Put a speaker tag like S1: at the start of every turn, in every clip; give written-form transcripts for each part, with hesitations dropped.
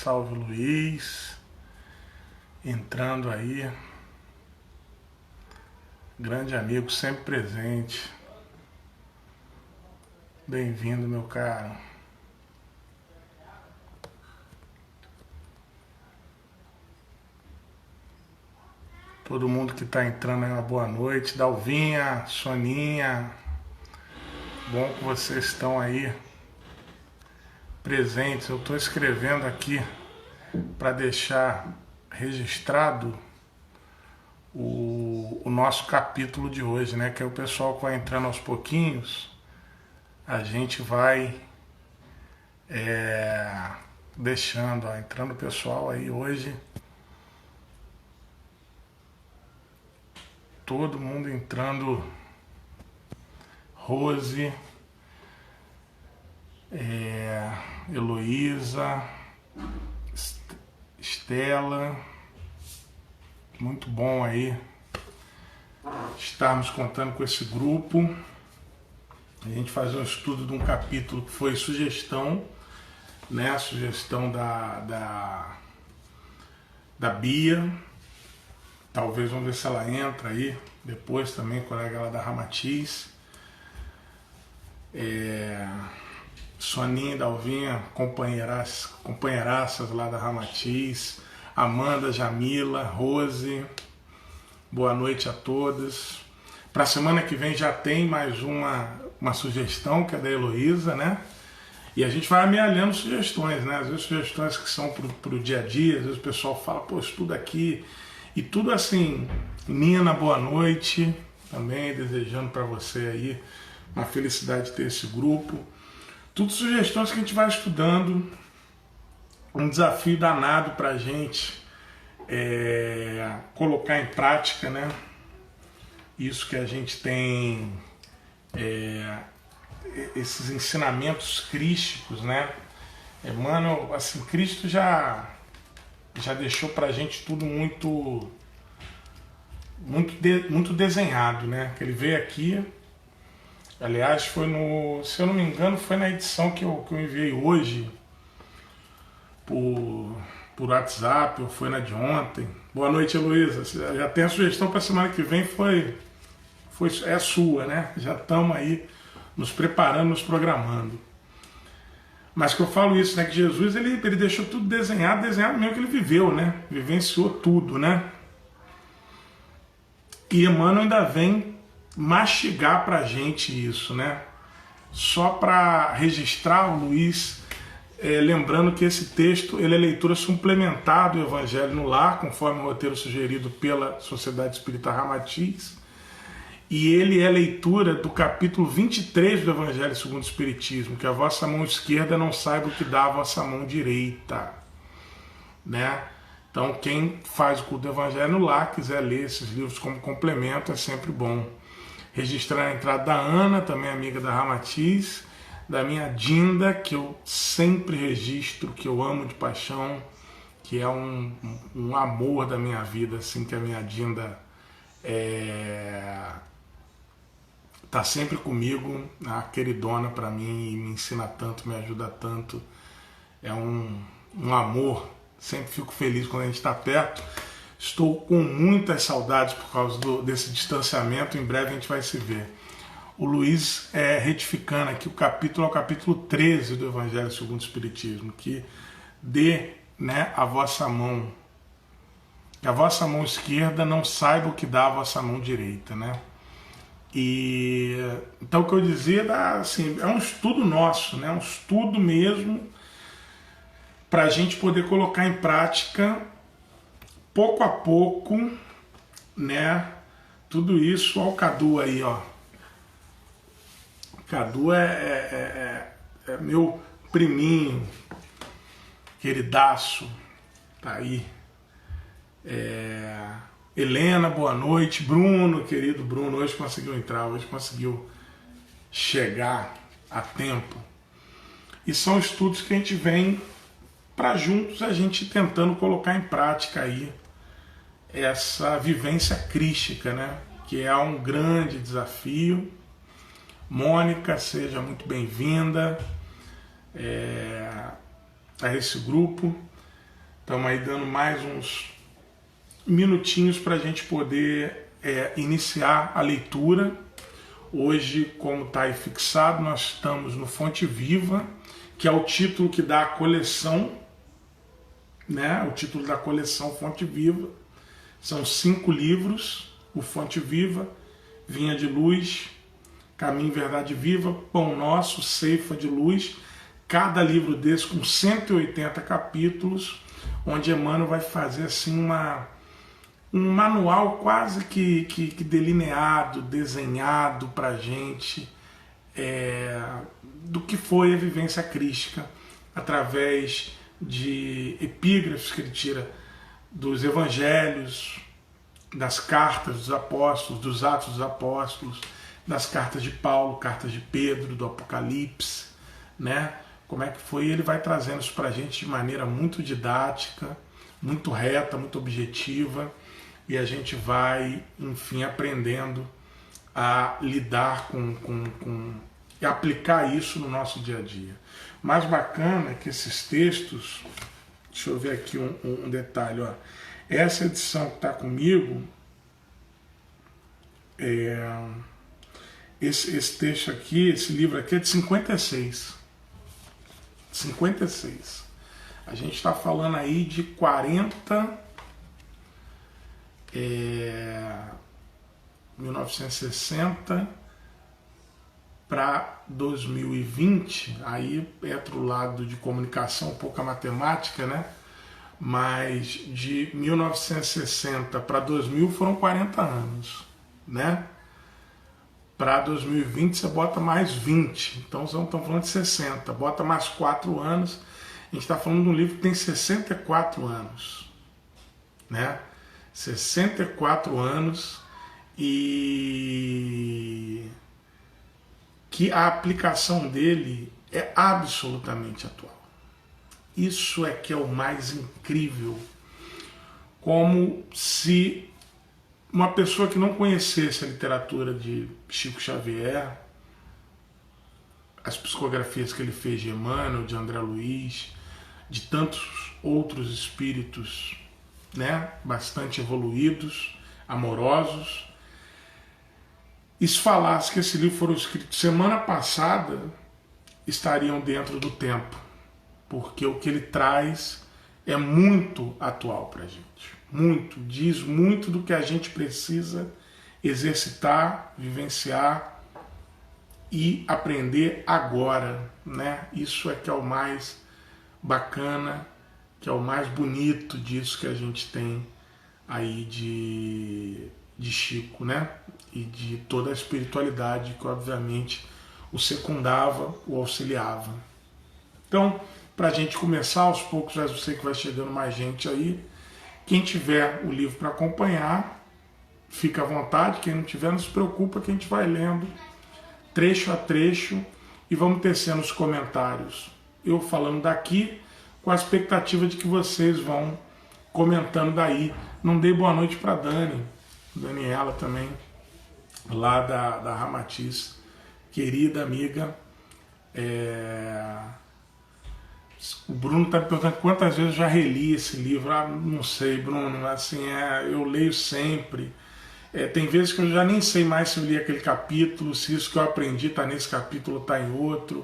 S1: salve Luiz, entrando aí, grande amigo, sempre presente, bem-vindo meu caro. Todo mundo que está entrando aí, uma boa noite, Dalvinha, Soninha, bom que vocês estão aí presentes. Eu estou escrevendo aqui para deixar registrado o nosso capítulo de hoje, né? Que é o pessoal que vai entrando aos pouquinhos, a gente vai deixando, ó, entrando o pessoal aí hoje, todo mundo entrando, Rose, Heloísa, Estela, muito bom aí estarmos contando com esse grupo. A gente fazer um estudo de um capítulo que foi sugestão, né? Sugestão da Bia. Talvez vamos ver se ela entra aí depois também, colega lá da Ramatiz. Soninha e Dalvinha, companheiraças lá da Ramatiz. Amanda, Jamila, Rose, boa noite a todas. Para a semana que vem já tem mais uma sugestão, que é da Heloísa, né? E a gente vai amealhando sugestões, né? Às vezes sugestões que são pro dia a dia, às vezes o pessoal fala, pô, estuda aqui. E tudo assim, Nina, boa noite, também desejando para você aí uma felicidade de ter esse grupo. Tudo sugestões que a gente vai estudando, um desafio danado para a gente colocar em prática, né? Isso que a gente tem, esses ensinamentos crísticos, né? Mano, assim, Cristo já deixou para a gente tudo muito desenhado, né? Que ele veio aqui, aliás, foi se eu não me engano, foi na edição que eu enviei hoje por WhatsApp, ou foi na de ontem. Boa noite, Heloísa. Já tem a sugestão para a semana que vem, é sua, né? Já estamos aí nos preparando, nos programando. Mas que eu falo isso, né? Que Jesus ele deixou tudo desenhado mesmo que ele viveu, né? Vivenciou tudo, né? E Emmanuel ainda vem mastigar pra gente isso, né? Só para registrar, o Luiz, lembrando que esse texto ele é leitura suplementar do Evangelho no Lar, conforme o roteiro sugerido pela Sociedade Espírita Ramatiz, e ele é leitura do capítulo 23 do Evangelho segundo o Espiritismo, que a vossa mão esquerda não saiba o que dá a vossa mão direita, né? Então quem faz o culto do Evangelho no Lar, quiser ler esses livros como complemento, é sempre bom. Registrar a entrada da Ana, também amiga da Ramatiz, da minha Dinda, que eu sempre registro, que eu amo de paixão, que é um amor da minha vida, assim, que a minha Dinda tá sempre comigo, a queridona para mim, e me ensina tanto, me ajuda tanto, é um amor, sempre fico feliz quando a gente está perto. Estou com muitas saudades por causa desse distanciamento, em breve a gente vai se ver. O Luiz retificando aqui, o capítulo é o capítulo 13 do Evangelho segundo o Espiritismo, que dê, né, a vossa mão, que a vossa mão esquerda não saiba o que dá a vossa mão direita, né? E então o que eu dizia, assim, é um estudo nosso, né? Um estudo mesmo para a gente poder colocar em prática pouco a pouco, né? Tudo isso. Olha o Cadu aí, ó. Cadu é meu priminho, queridaço, tá aí. Helena, boa noite. Bruno, querido Bruno, hoje conseguiu entrar, hoje conseguiu chegar a tempo. E são estudos que a gente vem para juntos a gente tentando colocar em prática aí essa vivência crística, né? Que é um grande desafio. Mônica, seja muito bem-vinda a esse grupo. Estamos aí dando mais uns minutinhos para a gente poder iniciar a leitura. Hoje, como está aí fixado, nós estamos no Fonte Viva, que é o título que dá a coleção, né? O título da coleção Fonte Viva. São 5 livros: o Fonte Viva, Vinha de Luz, Caminho, Verdade Viva, Pão Nosso, Ceifa de Luz. Cada livro desse com 180 capítulos, onde Emmanuel vai fazer assim um manual quase que delineado, desenhado para a gente, do que foi a vivência crística, através de epígrafes que ele tira dos evangelhos, das cartas dos apóstolos, dos Atos dos Apóstolos, das cartas de Paulo, cartas de Pedro, do Apocalipse, né? Como é que foi? Ele vai trazendo isso para a gente de maneira muito didática, muito reta, muito objetiva, e a gente vai, enfim, aprendendo a lidar e aplicar isso no nosso dia a dia. O mais bacana é que esses textos, deixa eu ver aqui um detalhe, ó. Essa edição que está comigo, esse texto aqui, esse livro aqui é de 56. 56. A gente está falando aí de 1960 para 2020, aí é pro lado de comunicação, pouca matemática, né? Mas de 1960 para 2000 foram 40 anos, né? Para 2020 você bota mais 20, então estamos falando de 60, bota mais 4 anos, a gente está falando de um livro que tem 64 anos, né? 64 anos, e que a aplicação dele é absolutamente atual. Isso é que é o mais incrível, como se uma pessoa que não conhecesse a literatura de Chico Xavier, as psicografias que ele fez de Emmanuel, de André Luiz, de tantos outros espíritos, né, bastante evoluídos, amorosos, e se falasse que esse livro foi escrito semana passada, estariam dentro do tempo, porque o que ele traz é muito atual para a gente. Muito, diz muito do que a gente precisa exercitar, vivenciar e aprender agora, né? Isso é que é o mais bacana, que é o mais bonito disso que a gente tem aí de Chico, né? E de toda a espiritualidade que obviamente o secundava, o auxiliava. Então, para a gente começar aos poucos, já sei que vai chegando mais gente aí. Quem tiver o livro para acompanhar, fica à vontade. Quem não tiver, não se preocupa, que a gente vai lendo trecho a trecho e vamos tecendo os comentários. Eu falando daqui, com a expectativa de que vocês vão comentando daí. Não dei boa noite para Dani, Daniela também, lá da Ramatiz, querida amiga. O Bruno está me perguntando quantas vezes eu já reli esse livro. Não sei, Bruno, assim, eu leio sempre. Tem vezes que eu já nem sei mais se eu li aquele capítulo, se isso que eu aprendi está nesse capítulo ou está em outro,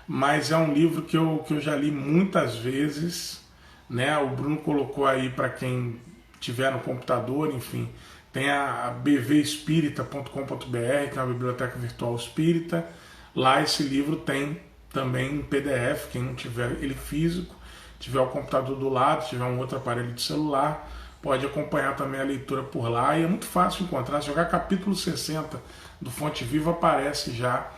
S1: mas é um livro que eu já li muitas vezes, né? O Bruno colocou aí para quem tiver no computador, enfim, tem a bvespírita.com.br, que é uma biblioteca virtual espírita. Lá esse livro tem também em PDF, quem não tiver ele físico, tiver o computador do lado, tiver um outro aparelho de celular, pode acompanhar também a leitura por lá, e é muito fácil encontrar. Se jogar capítulo 60 do Fonte Viva, aparece já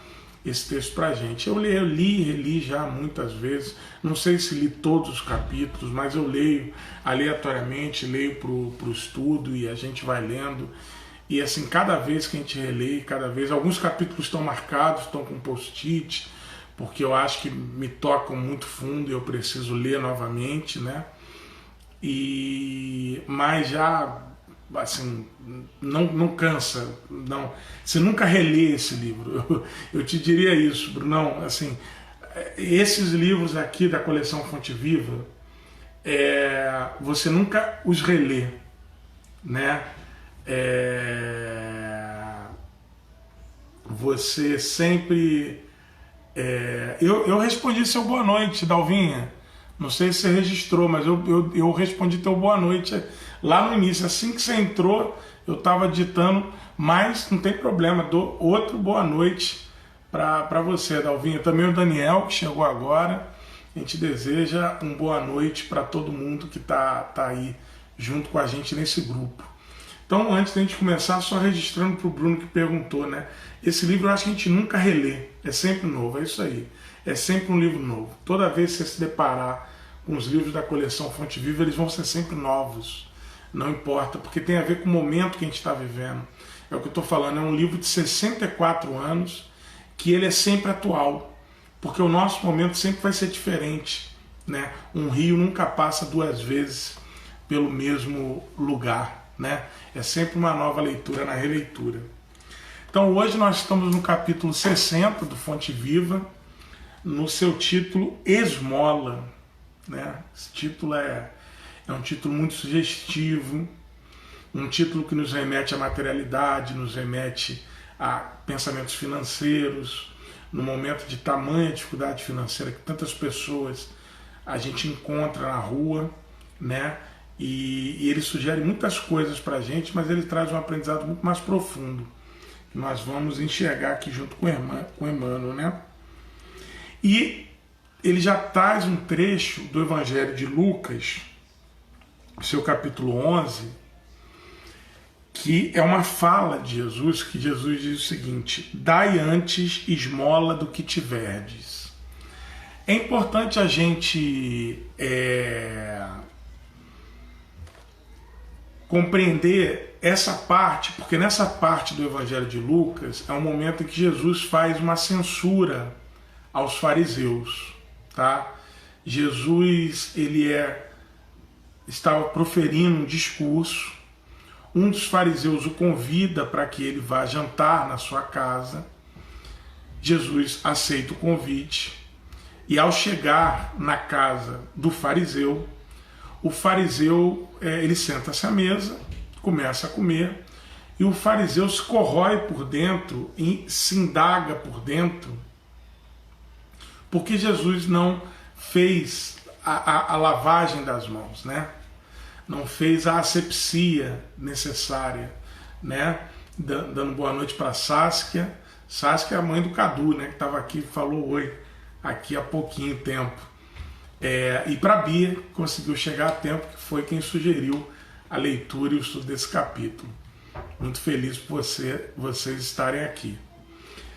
S1: esse texto pra gente. Eu li e reli já muitas vezes, não sei se li todos os capítulos, mas eu leio aleatoriamente, leio pro estudo e a gente vai lendo. E assim, cada vez que a gente relê, alguns capítulos estão marcados, estão com post-it, porque eu acho que me tocam muito fundo e eu preciso ler novamente, né? Mas já, assim, não cansa, não. Você nunca relê esse livro, eu te diria isso, Brunão. Assim, esses livros aqui da coleção Fonte Viva, você nunca os relê, né? Você sempre... eu respondi seu boa noite, Dalvinha. Não sei se você registrou, mas eu respondi teu boa noite lá no início. Assim que você entrou, eu estava digitando, mas não tem problema, dou outro boa noite para você, Dalvinha. Também o Daniel, que chegou agora. A gente deseja uma boa noite para todo mundo que tá aí junto com a gente nesse grupo. Então, antes da gente começar, só registrando para o Bruno que perguntou, né? Esse livro eu acho que a gente nunca relê, é sempre novo, é isso aí. É sempre um livro novo. Toda vez que você se deparar com os livros da coleção Fonte Viva, eles vão ser sempre novos. Não importa, porque tem a ver com o momento que a gente está vivendo. É o que eu estou falando, é um livro de 64 anos, que ele é sempre atual. Porque o nosso momento sempre vai ser diferente, né? Um rio nunca passa duas vezes pelo mesmo lugar, né? É sempre uma nova leitura na releitura. Então hoje nós estamos no capítulo 60 do Fonte Viva, no seu título Esmola, né? Esse título é um título muito sugestivo, um título que nos remete à materialidade, nos remete a pensamentos financeiros, no momento de tamanha dificuldade financeira que tantas pessoas a gente encontra na rua, né? E ele sugere muitas coisas para a gente, mas ele traz um aprendizado muito mais profundo, que nós vamos enxergar aqui junto com o Emmanuel, né? E ele já traz um trecho do Evangelho de Lucas, seu capítulo 11, que é uma fala de Jesus, que Jesus diz o seguinte: dai antes esmola do que tiverdes. É importante a gente compreender essa parte, porque nessa parte do Evangelho de Lucas é um momento em que Jesus faz uma censura aos fariseus, tá? Jesus, estava proferindo um discurso. Um dos fariseus o convida para que ele vá jantar na sua casa. Jesus aceita o convite e, ao chegar na casa do fariseu, o fariseu ele senta-se à mesa, começa a comer, e o fariseu se corrói por dentro e se indaga por dentro, porque Jesus não fez a lavagem das mãos, né? Não fez a asepsia necessária, né? Dando boa noite para Saskia. Saskia é a mãe do Cadu, né? Que estava aqui, falou oi aqui há pouquinho tempo. E para a Bia, que conseguiu chegar a tempo, que foi quem sugeriu a leitura e o estudo desse capítulo. Muito feliz por vocês estarem aqui.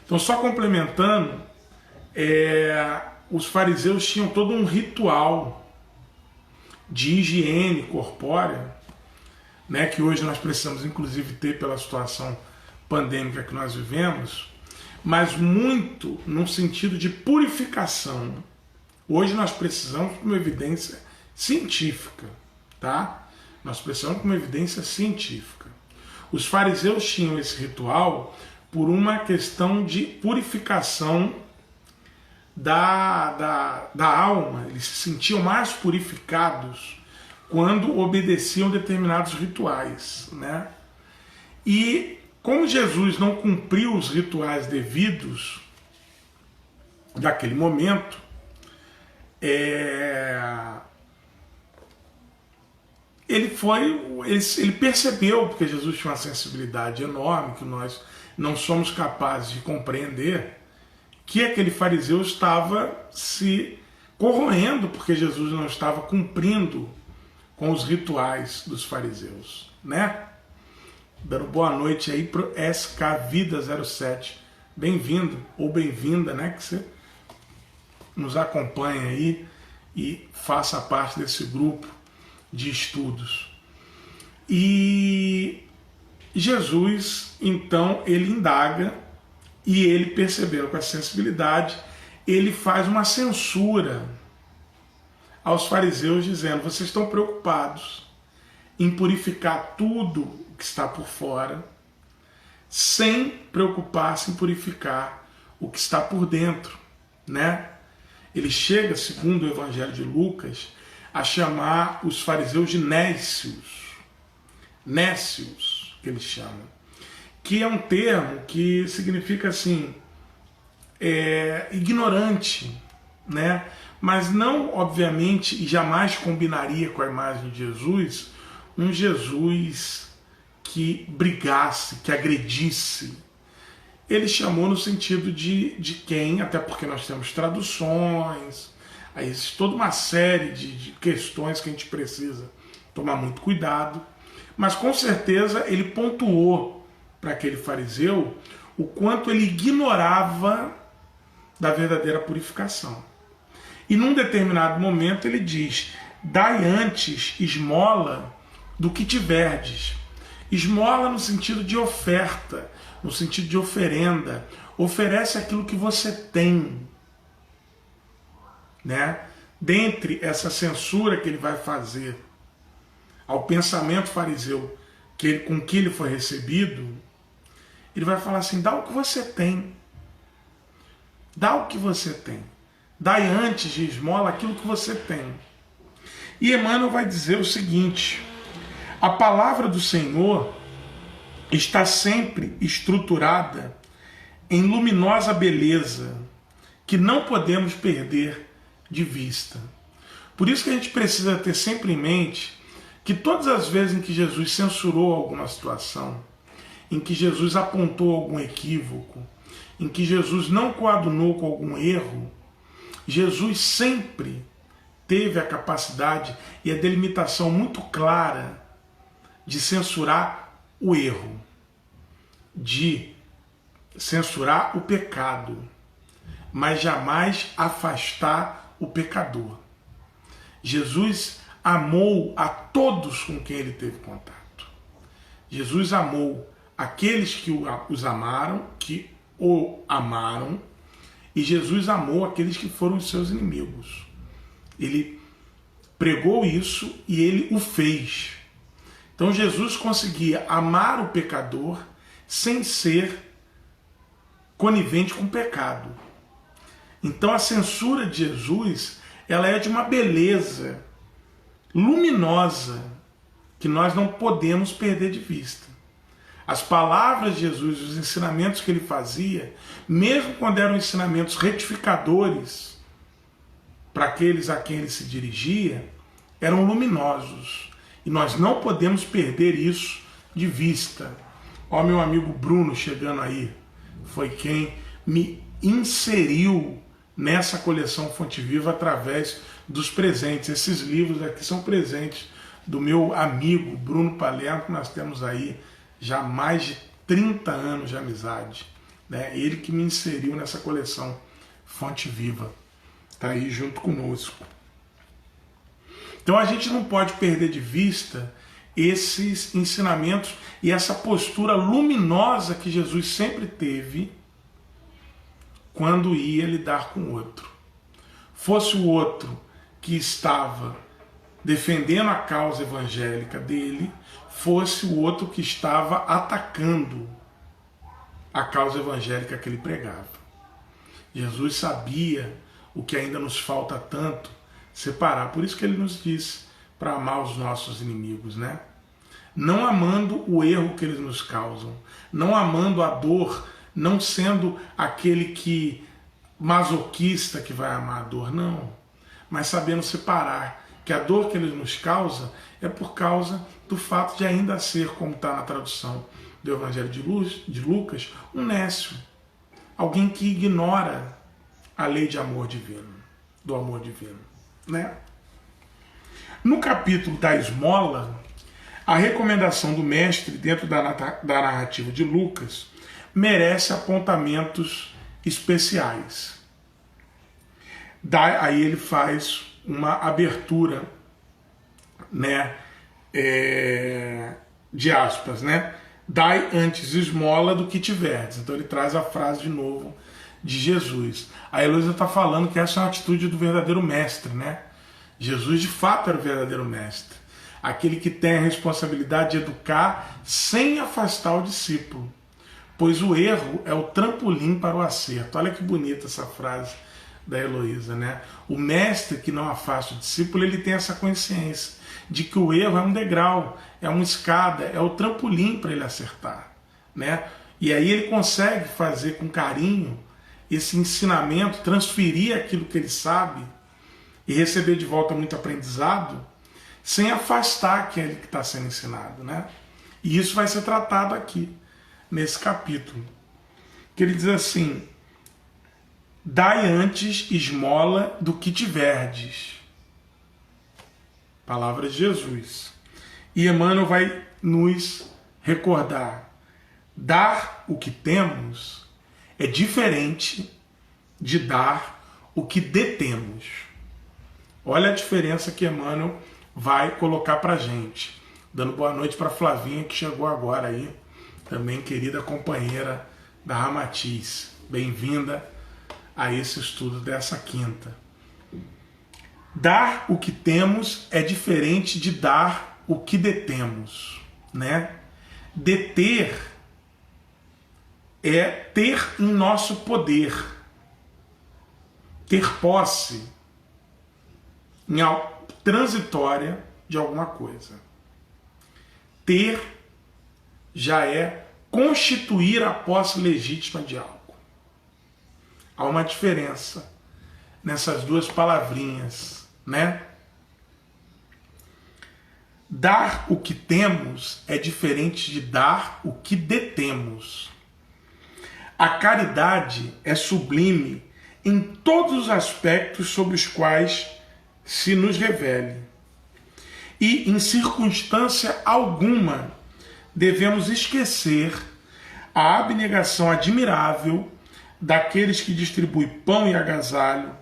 S1: Então, só complementando, os fariseus tinham todo um ritual de higiene corpórea, né, que hoje nós precisamos inclusive ter pela situação pandêmica que nós vivemos, mas muito no sentido de purificação. Hoje nós precisamos de uma evidência científica, tá? Nós precisamos de uma evidência científica. Os fariseus tinham esse ritual por uma questão de purificação da alma. Eles se sentiam mais purificados quando obedeciam determinados rituais, né? E como Jesus não cumpriu os rituais devidos daquele momento, ele percebeu, porque Jesus tinha uma sensibilidade enorme que nós não somos capazes de compreender, que aquele fariseu estava se corroendo porque Jesus não estava cumprindo com os rituais dos fariseus, né? Dando boa noite aí pro SK Vida 07. Bem-vindo ou bem-vinda, né? Que você nos acompanha aí e faça parte desse grupo de estudos. E Jesus, então, ele indaga, e ele, percebendo com a sensibilidade, ele faz uma censura aos fariseus, dizendo: vocês estão preocupados em purificar tudo o que está por fora, sem preocupar-se em purificar o que está por dentro, né? Ele chega, segundo o Evangelho de Lucas, a chamar os fariseus de nécios. Nécios, que eles chamam. Que é um termo que significa assim, ignorante, né? Mas não, obviamente, e jamais combinaria com a imagem de Jesus, um Jesus que brigasse, que agredisse. Ele chamou no sentido de quem, até porque nós temos traduções, aí existe toda uma série de questões que a gente precisa tomar muito cuidado, mas com certeza ele pontuou para aquele fariseu o quanto ele ignorava da verdadeira purificação. E num determinado momento ele diz: dai antes esmola do que tiverdes. Esmola no sentido de oferta, no sentido de oferenda. Oferece aquilo que você tem, né? Dentre essa censura que ele vai fazer ao pensamento fariseu com que ele foi recebido, ele vai falar assim: dá o que você tem. Dá o que você tem. Dai antes de esmola aquilo que você tem. E Emmanuel vai dizer o seguinte: a palavra do Senhor está sempre estruturada em luminosa beleza que não podemos perder de vista. Por isso que a gente precisa ter sempre em mente que todas as vezes em que Jesus censurou alguma situação, em que Jesus apontou algum equívoco, em que Jesus não coadunou com algum erro, Jesus sempre teve a capacidade e a delimitação muito clara de censurar o erro, de censurar o pecado, mas jamais afastar o pecador. Jesus amou a todos com quem ele teve contato. Jesus amou aqueles que os amaram, que o amaram, e Jesus amou aqueles que foram os seus inimigos. Ele pregou isso e ele o fez. Então Jesus conseguia amar o pecador sem ser conivente com o pecado. Então a censura de Jesus, ela é de uma beleza luminosa que nós não podemos perder de vista. As palavras de Jesus, os ensinamentos que ele fazia, mesmo quando eram ensinamentos retificadores para aqueles a quem ele se dirigia, eram luminosos. E nós não podemos perder isso de vista. Ó, meu amigo Bruno chegando aí, foi quem me inseriu nessa coleção Fonte Viva através dos presentes. Esses livros aqui são presentes do meu amigo Bruno Palermo, que nós temos aí já mais de 30 anos de amizade, né? Ele que me inseriu nessa coleção Fonte Viva, está aí junto conosco. Então a gente não pode perder de vista esses ensinamentos e essa postura luminosa que Jesus sempre teve quando ia lidar com o outro. Fosse o outro que estava defendendo a causa evangélica dele, fosse o outro que estava atacando a causa evangélica que ele pregava. Jesus sabia o que ainda nos falta tanto, separar. Por isso que ele nos disse para amar os nossos inimigos, né? Não amando o erro que eles nos causam, não amando a dor, não sendo aquele que masoquista que vai amar a dor, não. Mas sabendo separar que a dor que eles nos causam é por causa do fato de ainda ser, como está na tradução do Evangelho de Lucas, um nécio. Alguém que ignora a lei de amor divino, do amor divino, né? No capítulo da esmola, a recomendação do mestre dentro da narrativa de Lucas merece apontamentos especiais. Aí ele faz uma abertura, né, de aspas, né? Dai antes esmola do que tiverdes. Então ele traz a frase de novo de Jesus. A Heloísa está falando que essa é uma atitude do verdadeiro mestre, né? Jesus de fato era o verdadeiro mestre. Aquele que tem a responsabilidade de educar sem afastar o discípulo. Pois o erro é o trampolim para o acerto. Olha que bonita essa frase da Heloísa, né? O mestre que não afasta o discípulo, ele tem essa consciência de que o erro é um degrau, é uma escada, é o trampolim para ele acertar, né? E aí ele consegue fazer com carinho esse ensinamento, transferir aquilo que ele sabe e receber de volta muito aprendizado, sem afastar aquele que está sendo ensinado, né? E isso vai ser tratado aqui, nesse capítulo. Que ele diz assim: dai antes esmola do que tiverdes. Palavra de Jesus. E Emmanuel vai nos recordar: dar o que temos é diferente de dar o que detemos. Olha a diferença que Emmanuel vai colocar para a gente. Dando boa noite para Flavinha, que chegou agora aí, também querida companheira da Ramatiz. Bem-vinda a esse estudo dessa quinta. Dar o que temos é diferente de dar o que detemos, né? Deter é ter em nosso poder, ter posse transitória de alguma coisa. Ter já é constituir a posse legítima de algo. Há uma diferença nessas duas palavrinhas, né? Dar o que temos é diferente de dar o que detemos. A caridade é sublime em todos os aspectos sobre os quais se nos revele. E, em circunstância alguma, devemos esquecer a abnegação admirável daqueles que distribuem pão e agasalho,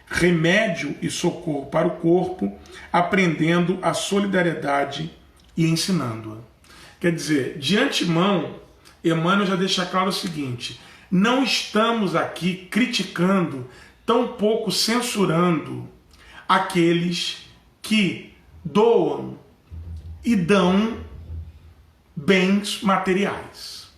S1: remédio e socorro para o corpo, aprendendo a solidariedade e ensinando-a. Quer dizer, de antemão, Emmanuel já deixa claro o seguinte: não estamos aqui criticando, tampouco censurando aqueles que doam e dão bens materiais,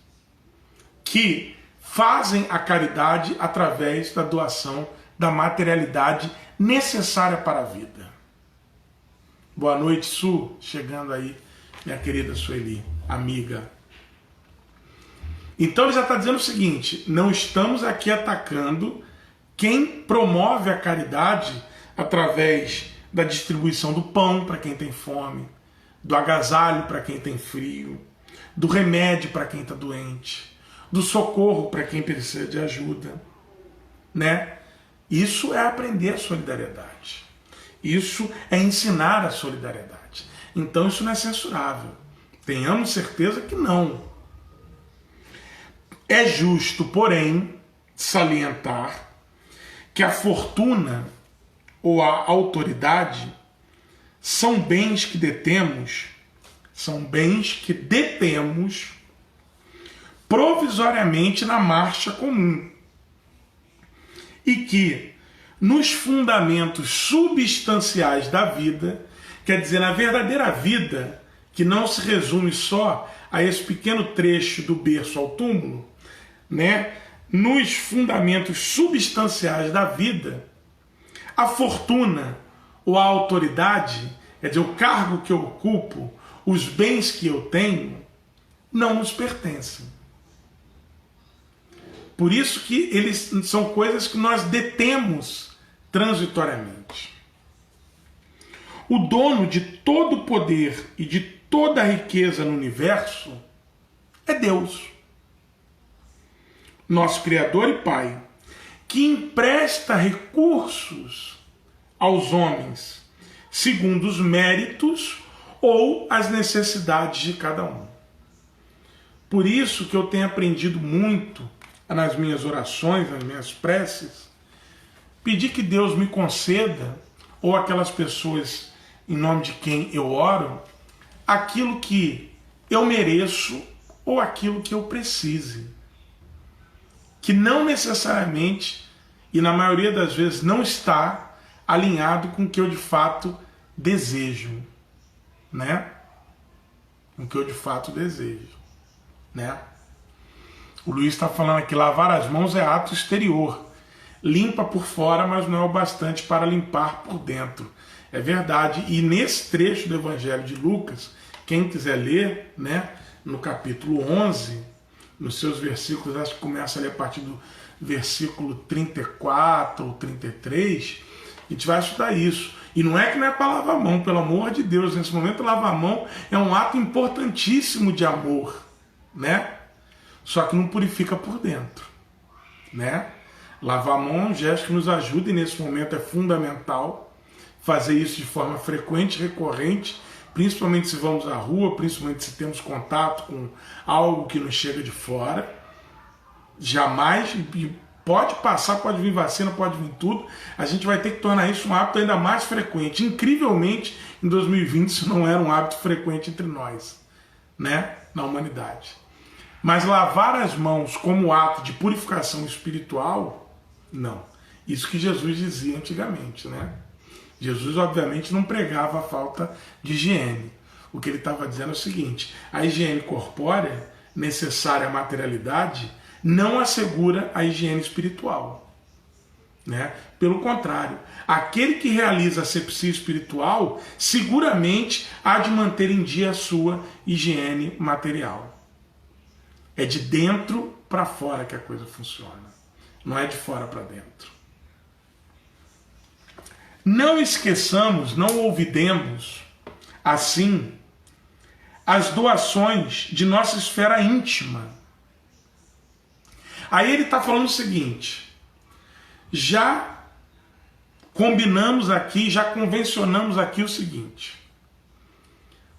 S1: que fazem a caridade através da doação da materialidade necessária para a vida. Boa noite, Su, chegando aí, minha querida Sueli, amiga. Então ele já está dizendo o seguinte: não estamos aqui atacando quem promove a caridade através da distribuição do pão para quem tem fome, do agasalho para quem tem frio, do remédio para quem está doente, do socorro para quem precisa de ajuda, né? Isso é aprender a solidariedade. Isso é ensinar a solidariedade. Então isso não é censurável. Tenhamos certeza que não. É justo, porém, salientar que a fortuna ou a autoridade são bens que detemos, provisoriamente na marcha comum. E que, nos fundamentos substanciais da vida, quer dizer, na verdadeira vida, que não se resume só a esse pequeno trecho do berço ao túmulo, né? Nos fundamentos substanciais da vida, a fortuna ou a autoridade, quer dizer, o cargo que eu ocupo, os bens que eu tenho, não nos pertencem. Por isso que eles são coisas que nós detemos transitoriamente. O dono de todo o poder e de toda a riqueza no universo é Deus, nosso Criador e Pai, que empresta recursos aos homens segundo os méritos ou as necessidades de cada um. Por isso que eu tenho aprendido muito nas minhas orações, nas minhas preces, pedir que Deus me conceda, ou aquelas pessoas em nome de quem eu oro, aquilo que eu mereço ou aquilo que eu precise. Que não necessariamente, e na maioria das vezes não está alinhado com o que eu de fato desejo, né? Com o que eu de fato desejo, né? O Luiz está falando aqui: lavar as mãos é ato exterior. limpa por fora, mas não é o bastante para limpar por dentro. É verdade. E nesse trecho do Evangelho de Lucas, quem quiser ler, né, no capítulo 11, nos seus versículos, acho que começa ali a partir do versículo 34 ou 33, a gente vai estudar isso. E não é que não é para lavar a mão, pelo amor de Deus, nesse momento lavar a mão é um ato importantíssimo de amor, né? Só que não purifica por dentro, né? Lavar a mão é um gesto que nos ajuda e nesse momento é fundamental fazer isso de forma frequente, recorrente, principalmente se vamos à rua, principalmente se temos contato com algo que nos chega de fora. Jamais, pode passar, pode vir vacina, pode vir tudo, a gente vai ter que tornar isso um hábito ainda mais frequente. Incrivelmente, em 2020 isso não era um hábito frequente entre nós, né, na humanidade. Mas lavar as mãos como ato de purificação espiritual, não. Isso que Jesus dizia antigamente, né? Jesus, obviamente, não pregava a falta de higiene. O que ele estava dizendo é o seguinte: a higiene corpórea, necessária à materialidade, não assegura a higiene espiritual, né? Pelo contrário, aquele que realiza a asepsia espiritual seguramente há de manter em dia a sua higiene material. É de dentro para fora que a coisa funciona, não é de fora para dentro. Não esqueçamos, não olvidemos, assim, as doações de nossa esfera íntima. Aí ele está falando o seguinte: já combinamos aqui, já convencionamos aqui o seguinte: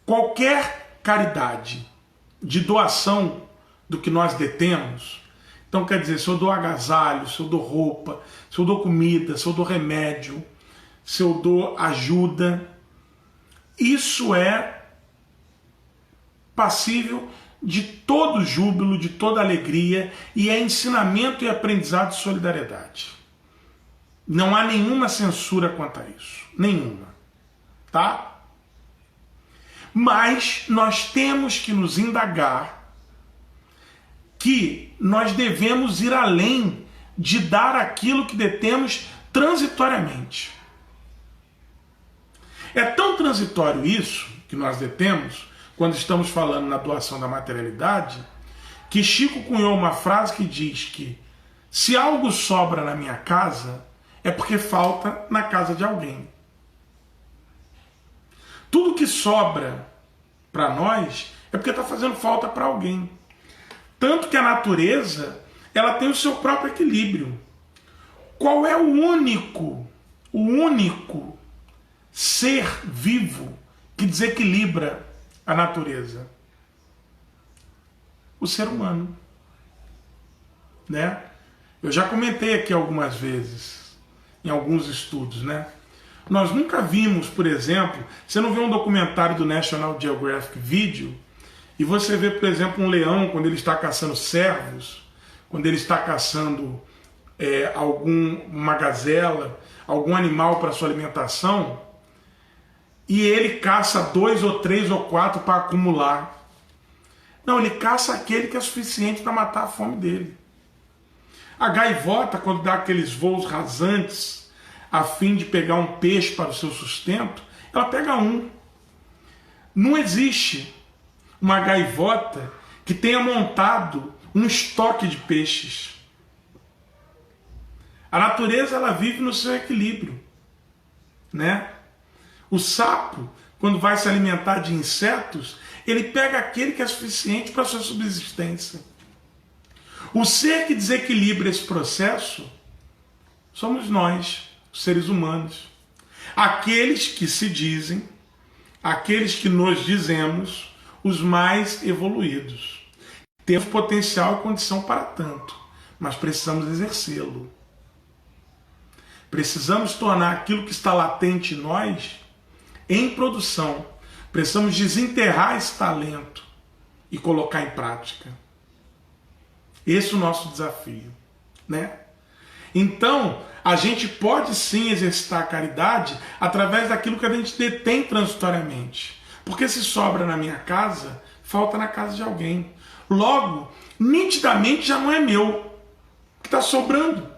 S1: qualquer caridade de doação do que nós detemos, então quer dizer, se eu dou agasalho, se eu dou roupa, se eu dou comida, se eu dou remédio, se eu dou ajuda, isso é passível de todo júbilo, de toda alegria, e é ensinamento e aprendizado de solidariedade. Não há nenhuma censura quanto a isso. Nenhuma. Tá? Mas nós temos que nos indagar que nós devemos ir além de dar aquilo que detemos transitoriamente. É tão transitório isso que nós detemos, quando estamos falando na doação da materialidade, que Chico cunhou uma frase que diz que se algo sobra na minha casa, é porque falta na casa de alguém. Tudo que sobra para nós é porque está fazendo falta para alguém. Tanto que a natureza, ela tem o seu próprio equilíbrio. Qual é o único ser vivo que desequilibra a natureza? O ser humano, né? Eu já comentei aqui algumas vezes, em alguns estudos, né? Nós nunca vimos, por exemplo, você não vê um documentário do National Geographic Video e você vê, por exemplo, um leão quando ele está caçando cervos, quando ele está caçando uma gazela, algum animal para sua alimentação, e ele caça 2 ou 3 ou 4 para acumular. Não, ele caça aquele que é suficiente para matar a fome dele. A gaivota, quando dá aqueles voos rasantes a fim de pegar um peixe para o seu sustento, ela pega um. Não existe uma gaivota que tenha montado um estoque de peixes. A natureza, ela vive no seu equilíbrio, né? O sapo, quando vai se alimentar de insetos, ele pega aquele que é suficiente para a sua subsistência. O ser que desequilibra esse processo somos nós, os seres humanos. Aqueles que se dizem, aqueles que nos dizemos os mais evoluídos. Temos potencial e condição para tanto, mas precisamos exercê-lo. Precisamos tornar aquilo que está latente em nós em produção. Precisamos desenterrar esse talento e colocar em prática. Esse é o nosso desafio, né? Então, a gente pode sim exercitar a caridade através daquilo que a gente detém transitoriamente. Porque se sobra na minha casa, falta na casa de alguém. Logo, nitidamente já não é meu, que está sobrando.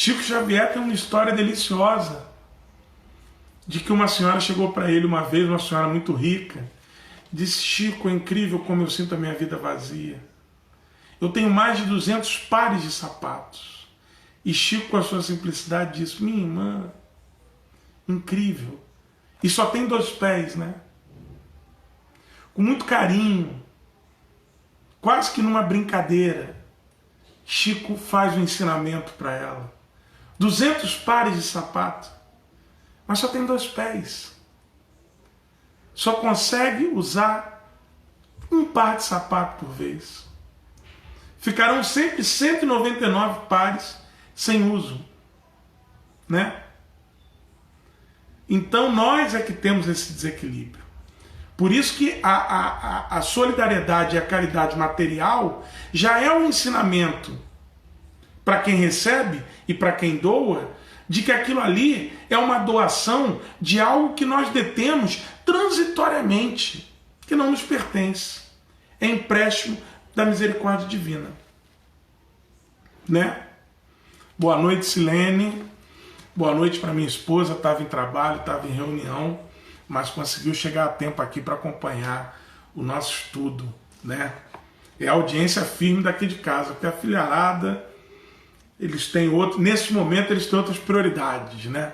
S1: Chico Xavier tem uma história deliciosa de que uma senhora chegou para ele uma vez, uma senhora muito rica, disse: Chico, é incrível como eu sinto a minha vida vazia. Eu tenho mais de 200 pares de sapatos. E Chico, com a sua simplicidade, disse: minha irmã, incrível. E só tem 2 pés, né? Com muito carinho, quase que numa brincadeira, Chico faz um ensinamento para ela. 200 pares de sapato, mas só tem 2 pés. Só consegue usar um par de sapato por vez. Ficarão sempre 199 pares sem uso, né? Então nós é que temos esse desequilíbrio. Por isso que a solidariedade e a caridade material já é um ensinamento para quem recebe e para quem doa, de que aquilo ali é uma doação de algo que nós detemos transitoriamente, que não nos pertence. É empréstimo da misericórdia divina. Né? Boa noite, Silene. Boa noite para minha esposa. Estava em trabalho, estava em reunião, mas conseguiu chegar a tempo aqui para acompanhar o nosso estudo. Né? É a audiência firme daqui de casa, porque a filharada, eles têm outro, nesse momento eles têm outras prioridades, né?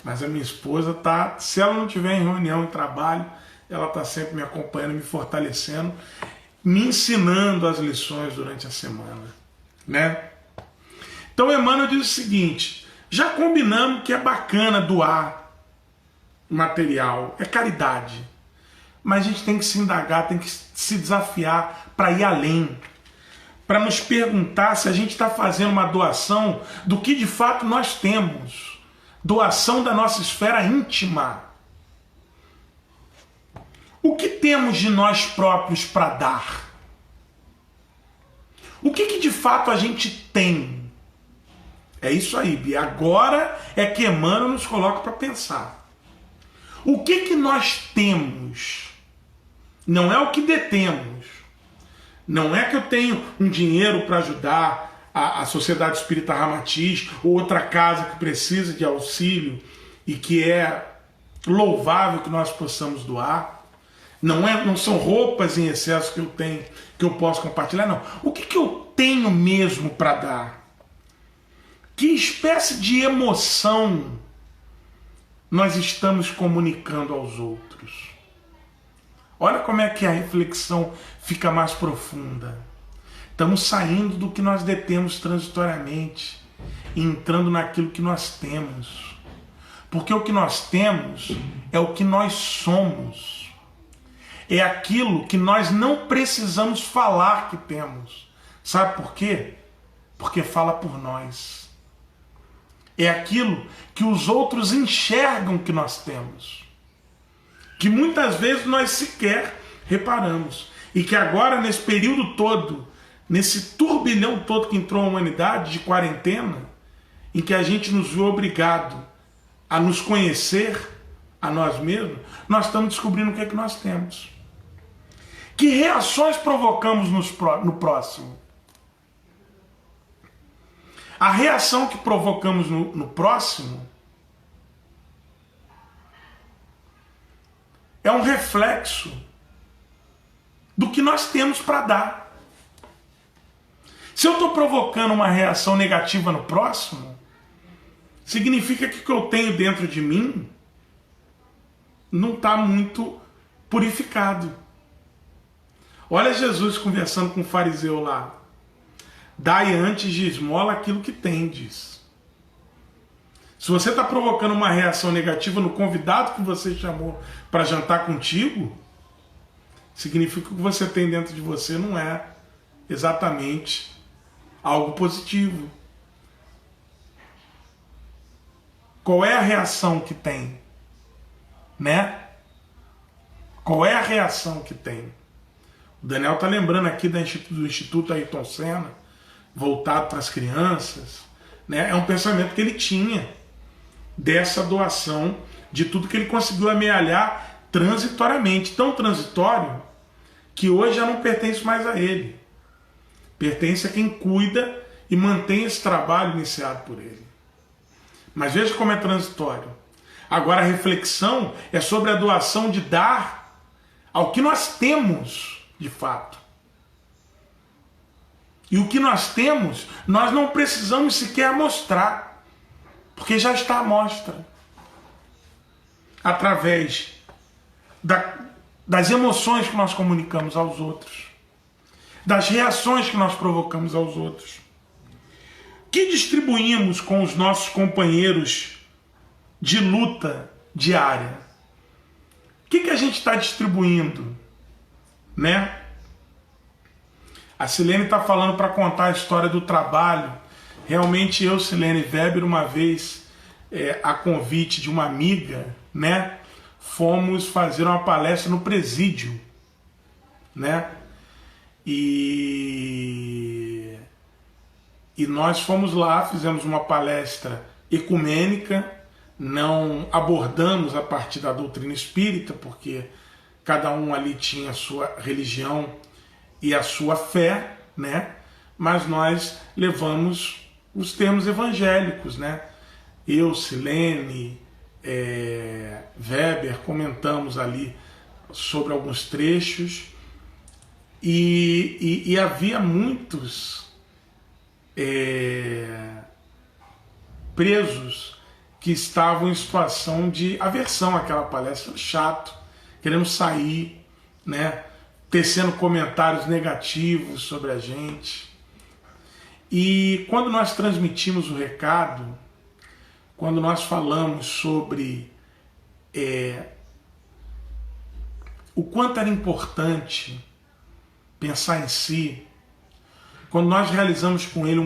S1: Mas a minha esposa tá, se ela não estiver em reunião, em trabalho, ela está sempre me acompanhando, me fortalecendo, me ensinando as lições durante a semana, né? Então Emmanuel diz o seguinte: já combinamos que é bacana doar material, é caridade, mas a gente tem que se indagar, tem que se desafiar para ir além, para nos perguntar se a gente está fazendo uma doação do que de fato nós temos, doação da nossa esfera íntima. O que temos de nós próprios para dar? O que de fato a gente tem? É isso aí, Bia. Agora é que Emmanuel nos coloca para pensar. O que nós temos? Não é o que detemos. Não é que eu tenho um dinheiro para ajudar a Sociedade Espírita Ramatiz ou outra casa que precisa de auxílio e que é louvável que nós possamos doar. Não são roupas em excesso que eu tenho, que eu posso compartilhar, não. O que eu tenho mesmo para dar? Que espécie de emoção nós estamos comunicando aos outros? Olha como é que a reflexão fica mais profunda. Estamos saindo do que nós detemos transitoriamente e entrando naquilo que nós temos. Porque o que nós temos é o que nós somos. É aquilo que nós não precisamos falar que temos. Sabe por quê? Porque fala por nós. É aquilo que os outros enxergam que nós temos, que muitas vezes nós sequer reparamos. E que agora, nesse período todo, nesse turbilhão todo que entrou a humanidade de quarentena, em que a gente nos viu obrigado a nos conhecer a nós mesmos, nós estamos descobrindo o que é que nós temos. Que reações provocamos no próximo? A reação que provocamos no próximo é um reflexo do que nós temos para dar. Se eu estou provocando uma reação negativa no próximo, significa que o que eu tenho dentro de mim não está muito purificado. Olha Jesus conversando com o fariseu lá. Dai antes de esmola aquilo que tendes. Se você está provocando uma reação negativa no convidado que você chamou para jantar contigo, significa que o que você tem dentro de você não é exatamente algo positivo. Qual é a reação que tem? Né? Qual é a reação que tem? O Daniel está lembrando aqui do Instituto Ayrton Senna, voltado para as crianças, né? É um pensamento que ele tinha dessa doação, de tudo que ele conseguiu amealhar transitoriamente, tão transitório que hoje já não pertence mais a ele, pertence a quem cuida e mantém esse trabalho iniciado por ele. Mas veja como é transitório. Agora a reflexão é sobre a doação de dar ao que nós temos de fato. E o que nós temos, nós não precisamos sequer mostrar, porque já está à mostra. Através das emoções que nós comunicamos aos outros, das reações que nós provocamos aos outros. Que distribuímos com os nossos companheiros de luta diária? O que a gente está distribuindo? Né? A Silene está falando para contar a história do trabalho. Realmente eu, Silene Weber, uma vez, a convite de uma amiga, né, fomos fazer uma palestra no presídio, né? E nós fomos lá, fizemos uma palestra ecumênica, não abordamos a partir da doutrina espírita, porque cada um ali tinha a sua religião e a sua fé, né? Mas nós levamos os termos evangélicos, né? Eu, Silene, Weber, comentamos ali sobre alguns trechos e havia muitos presos que estavam em situação de aversão àquela palestra, chato, querendo sair, né? Tecendo comentários negativos sobre a gente. E quando nós transmitimos o recado, quando nós falamos sobre o quanto era importante pensar em si, quando nós realizamos com eles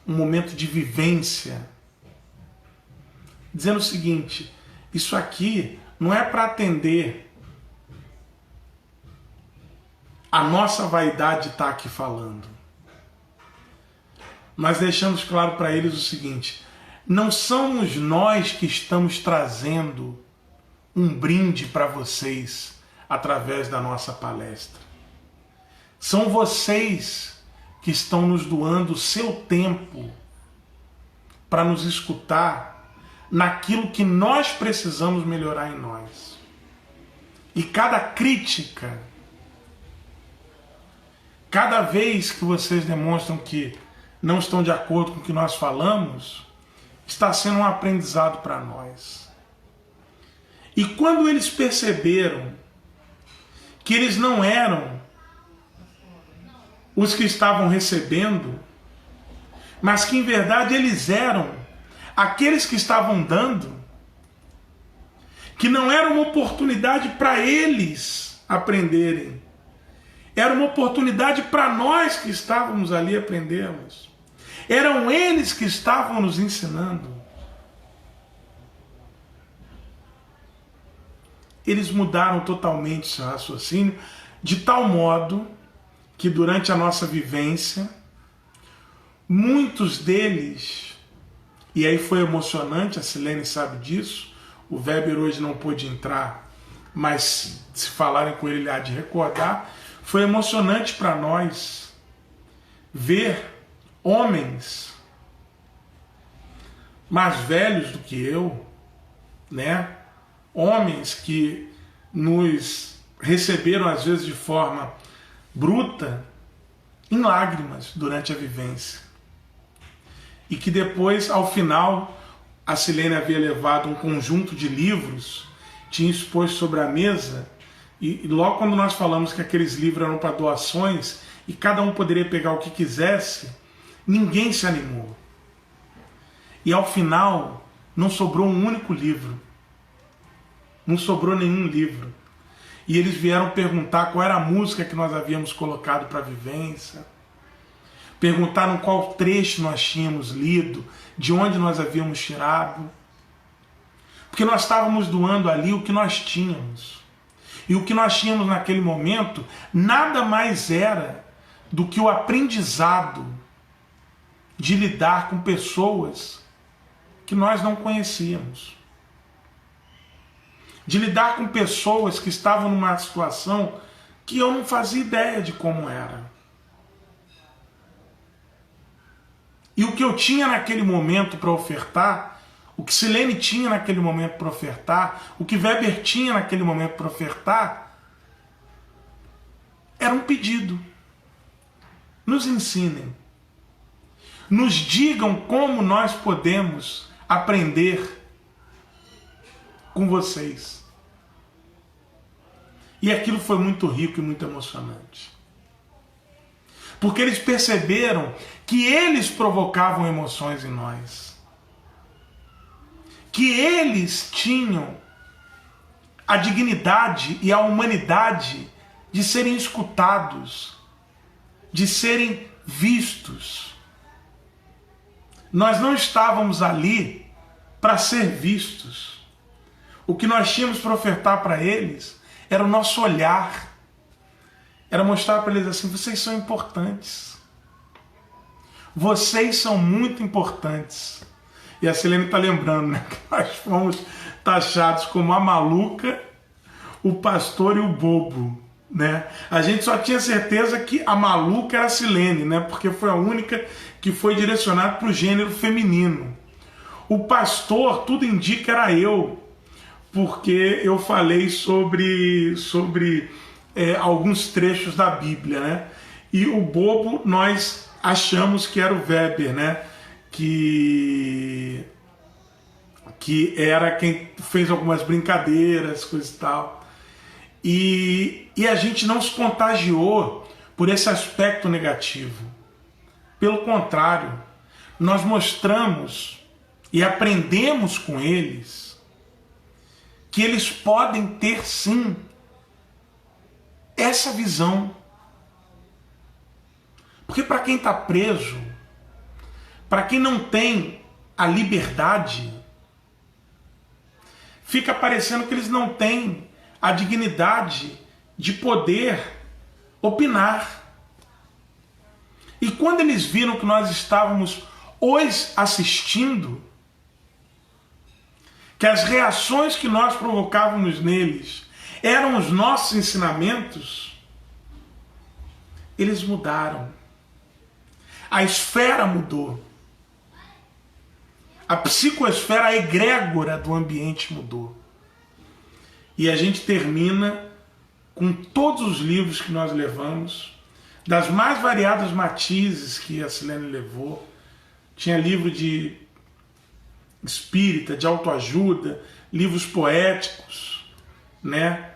S1: um momento de vivência, dizendo o seguinte: isso aqui não é para atender a nossa vaidade de estar aqui falando. Nós deixamos claro para eles o seguinte: não somos nós que estamos trazendo um brinde para vocês através da nossa palestra. São vocês que estão nos doando o seu tempo para nos escutar naquilo que nós precisamos melhorar em nós. E cada crítica, cada vez que vocês demonstram que não estão de acordo com o que nós falamos, está sendo um aprendizado para nós. E quando eles perceberam que eles não eram os que estavam recebendo, mas que em verdade eles eram aqueles que estavam dando, que não era uma oportunidade para eles aprenderem, era uma oportunidade para nós que estávamos ali aprendermos. Eram eles que estavam nos ensinando. Eles mudaram totalmente seu raciocínio, de tal modo que durante a nossa vivência, muitos deles, e aí foi emocionante, a Silene sabe disso, o Weber hoje não pôde entrar, mas se falarem com ele há de recordar, foi emocionante para nós ver homens mais velhos do que eu, né? Homens que nos receberam às vezes de forma bruta, em lágrimas durante a vivência. E que depois, ao final, a Silene havia levado um conjunto de livros, tinha exposto sobre a mesa, e logo quando nós falamos que aqueles livros eram para doações, e cada um poderia pegar o que quisesse, ninguém se animou. E ao final, não sobrou um único livro. Não sobrou nenhum livro. E eles vieram perguntar qual era a música que nós havíamos colocado para a vivência. Perguntaram qual trecho nós tínhamos lido, de onde nós havíamos tirado. Porque nós estávamos doando ali o que nós tínhamos. E o que nós tínhamos naquele momento nada mais era do que o aprendizado de lidar com pessoas que nós não conhecíamos. De lidar com pessoas que estavam numa situação que eu não fazia ideia de como era. E o que eu tinha naquele momento para ofertar, o que Silene tinha naquele momento para ofertar, o que Weber tinha naquele momento para ofertar, era um pedido. Nos ensinem. Nos digam como nós podemos aprender com vocês. E aquilo foi muito rico e muito emocionante. Porque eles perceberam que eles provocavam emoções em nós. Que eles tinham a dignidade e a humanidade de serem escutados, de serem vistos. Nós não estávamos ali para ser vistos. O que nós tínhamos para ofertar para eles era o nosso olhar. Era mostrar para eles assim, vocês são importantes. Vocês são muito importantes. E a Silene está lembrando, né, que nós fomos taxados como a maluca, o pastor e o bobo. Né? A gente só tinha certeza que a maluca era a Silene, né? Porque foi a única que foi direcionada para o gênero feminino. O pastor, tudo indica, era eu, porque eu falei sobre alguns trechos da Bíblia, né? E o bobo nós achamos que era o Weber, né? Que era quem fez algumas brincadeiras, coisa e tal. E a gente não se contagiou por esse aspecto negativo. Pelo contrário, nós mostramos e aprendemos com eles que eles podem ter sim essa visão. Porque para quem está preso, para quem não tem a liberdade, fica parecendo que eles não têm a dignidade de poder opinar. E quando eles viram que nós estávamos os assistindo, que as reações que nós provocávamos neles eram os nossos ensinamentos, eles mudaram. A esfera mudou. A psicosfera, a egrégora do ambiente mudou. E a gente termina com todos os livros que nós levamos, das mais variadas matizes que a Silene levou. Tinha livro de espírita, de autoajuda, livros poéticos, né?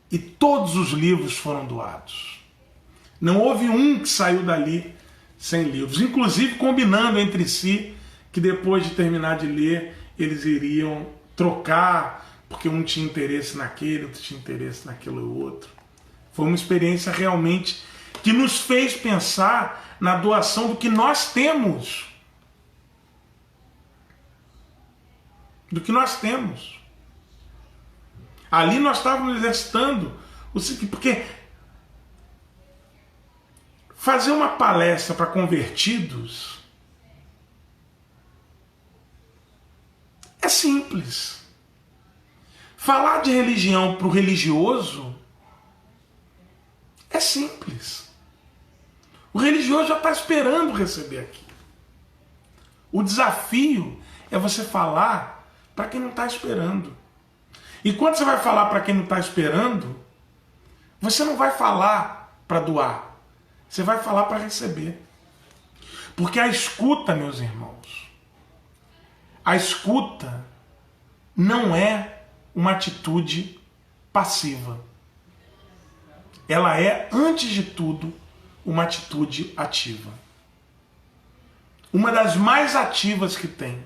S1: E todos os livros foram doados. Não houve um que saiu dali sem livros, inclusive combinando entre si que depois de terminar de ler, eles iriam trocar, porque um tinha interesse naquele, outro tinha interesse naquele outro. Foi uma experiência realmente que nos fez pensar na doação do que nós temos. Do que nós temos. Ali nós estávamos exercitando o seguinte, porque fazer uma palestra para convertidos é simples. Falar de religião para o religioso é simples. O religioso já está esperando receber aquilo. O desafio é você falar para quem não está esperando. E quando você vai falar para quem não está esperando, você não vai falar para doar. Você vai falar para receber. Porque a escuta, meus irmãos, a escuta não é uma atitude passiva. Ela é, antes de tudo, uma atitude ativa. Uma das mais ativas que tem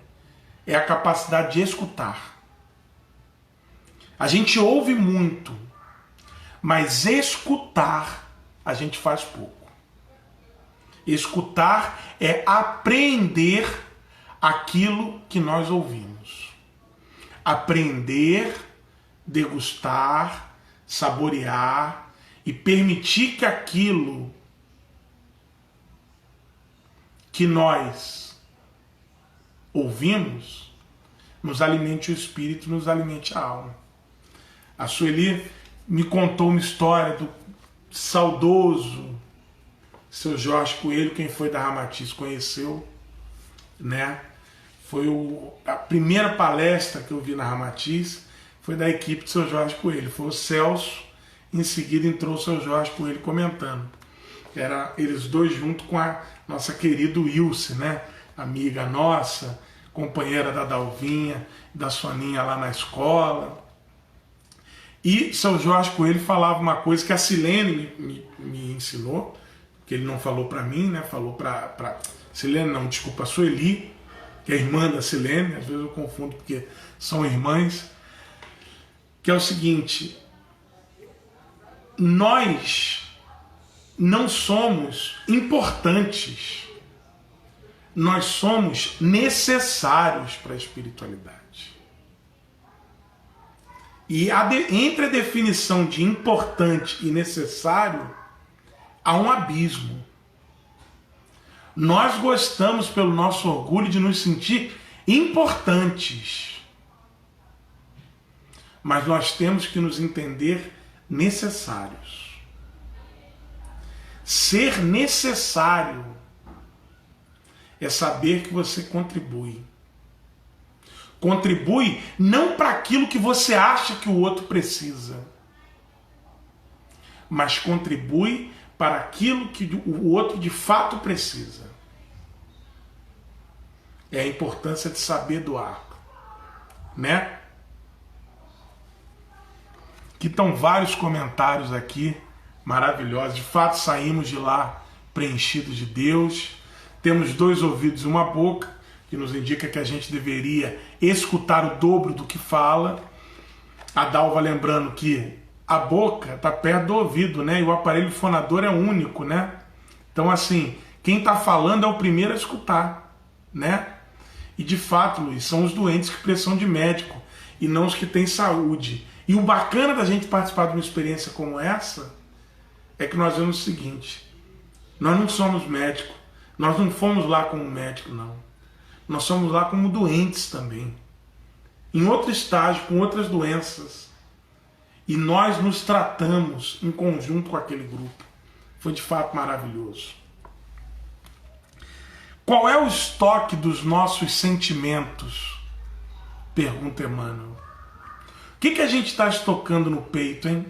S1: é a capacidade de escutar. A gente ouve muito, mas escutar a gente faz pouco. Escutar é apreender aquilo que nós ouvimos. Aprender, degustar, saborear e permitir que aquilo que nós ouvimos nos alimente o espírito, nos alimente a alma. A Sueli me contou uma história do saudoso seu Jorge Coelho, quem foi da Ramatiz conheceu, né? Foi a primeira palestra que eu vi na Ramatiz, foi da equipe de seu Jorge Coelho. Foi o Celso, em seguida entrou o seu Jorge Coelho comentando. Era eles dois junto com a nossa querida Wilce, né? Amiga nossa, companheira da Dalvinha, da Soninha lá na escola. E seu Jorge Coelho falava uma coisa que a Silene me ensinou, que ele não falou para mim, né? Falou para Silene, não, desculpa, a Sueli, que é irmã da Silene, às vezes eu confundo porque são irmãs, que é o seguinte: nós não somos importantes, nós somos necessários para a espiritualidade. E entre a definição de importante e necessário, há um abismo. Nós gostamos, pelo nosso orgulho, de nos sentir importantes. Mas nós temos que nos entender necessários. Ser necessário é saber que você contribui. Contribui não para aquilo que você acha que o outro precisa, mas contribui para aquilo que o outro de fato precisa. É a importância de saber doar, né? Que estão vários comentários aqui maravilhosos. De fato, saímos de lá preenchidos de Deus. Temos 2 ouvidos e uma boca, que nos indica que a gente deveria escutar o dobro do que fala. A Dalva lembrando que a boca está perto do ouvido, né? E o aparelho fonador é único, né? Então, assim, quem está falando é o primeiro a escutar, né? E de fato, Luiz, são os doentes que precisam de médico e não os que têm saúde. E o bacana da gente participar de uma experiência como essa é que nós vemos o seguinte: nós não somos médicos, nós não fomos lá como médico, não. Nós somos lá como doentes também, em outro estágio, com outras doenças. E nós nos tratamos em conjunto com aquele grupo. Foi de fato maravilhoso. Qual é o estoque dos nossos sentimentos? Pergunta Emmanuel. O que a gente está estocando no peito, hein?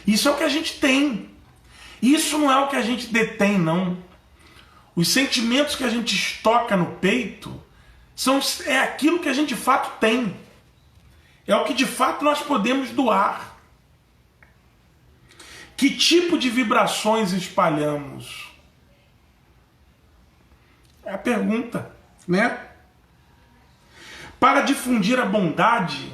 S1: Isso é o que a gente tem. Isso não é o que a gente detém, não. Os sentimentos que a gente estoca no peito é aquilo que a gente de fato tem. É o que de fato nós podemos doar. Que tipo de vibrações espalhamos? É a pergunta, né? Para difundir a bondade,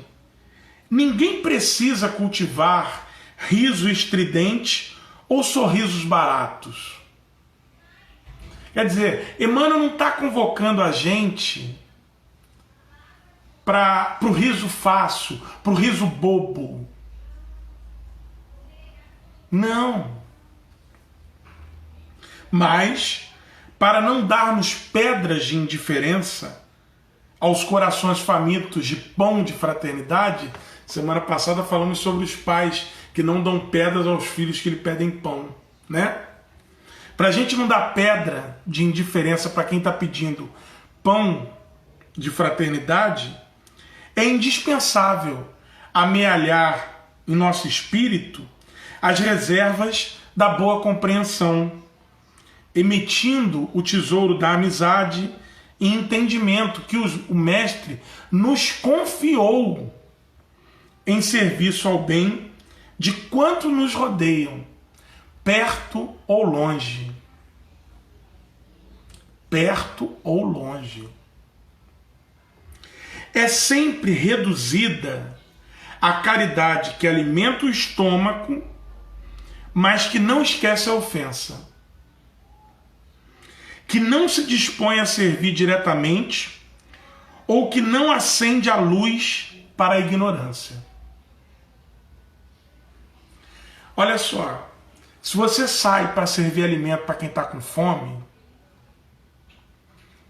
S1: ninguém precisa cultivar riso estridente ou sorrisos baratos. Quer dizer, Emmanuel não está convocando a gente para o riso fácil, para o riso bobo. Não. Mas, para não darmos pedras de indiferença aos corações famintos de pão de fraternidade, semana passada falamos sobre os pais que não dão pedras aos filhos que lhe pedem pão, né? Para a gente não dar pedra de indiferença para quem está pedindo pão de fraternidade, é indispensável amealhar em nosso espírito as reservas da boa compreensão, emitindo o tesouro da amizade e entendimento que o Mestre nos confiou em serviço ao bem de quanto nos rodeiam, perto ou longe. Perto ou longe. É sempre reduzida a caridade que alimenta o estômago, mas que não esquece a ofensa, que não se dispõe a servir diretamente ou que não acende a luz para a ignorância. Olha só, se você sai para servir alimento para quem está com fome,